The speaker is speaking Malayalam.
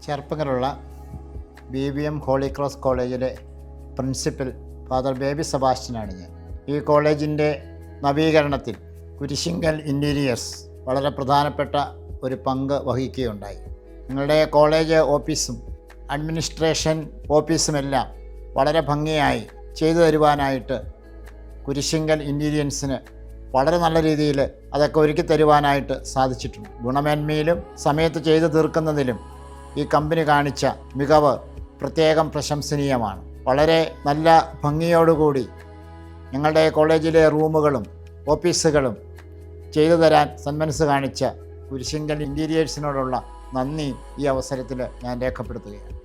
ചെറുപ്പങ്ങളുള്ള BVM ഹോളി ക്രോസ് കോളേജിലെ പ്രിൻസിപ്പൽ ഫാദർ ബേബി സെബാസ്റ്റ്യനാണ് ഞാൻ. ഈ കോളേജിൻ്റെ നവീകരണത്തിൽ കുരിശിങ്കൽ ഇൻറ്റീരിയേഴ്സ് വളരെ പ്രധാനപ്പെട്ട ഒരു പങ്ക് വഹിക്കുകയുണ്ടായി. നിങ്ങളുടെ കോളേജ് ഓഫീസും അഡ്മിനിസ്ട്രേഷൻ ഓഫീസുമെല്ലാം വളരെ ഭംഗിയായി ചെയ്തു തരുവാനായിട്ട് കുരിശിങ്കൽ ഇൻറ്റീരിയൻസിന് വളരെ നല്ല രീതിയിൽ അതൊക്കെ ഒരുക്കി തരുവാനായിട്ട് സാധിച്ചിട്ടുണ്ട്. ഗുണമേന്മയിലും സമയത്ത് ചെയ്തു തീർക്കുന്നതിലും ഈ കമ്പനി കാണിച്ച മികവ് പ്രത്യേകം പ്രശംസനീയമാണ്. വളരെ നല്ല ഭംഗിയോടുകൂടി ഞങ്ങളുടെ കോളേജിലെ റൂമുകളും ഓഫീസുകളും ചെയ്തു തരാൻ സന്മനസ് കാണിച്ച കുരിശിങ്കൽ ഇൻറ്റീരിയേഴ്സിനോടുള്ള നന്ദി ഈ അവസരത്തിൽ ഞാൻ രേഖപ്പെടുത്തുകയാണ്.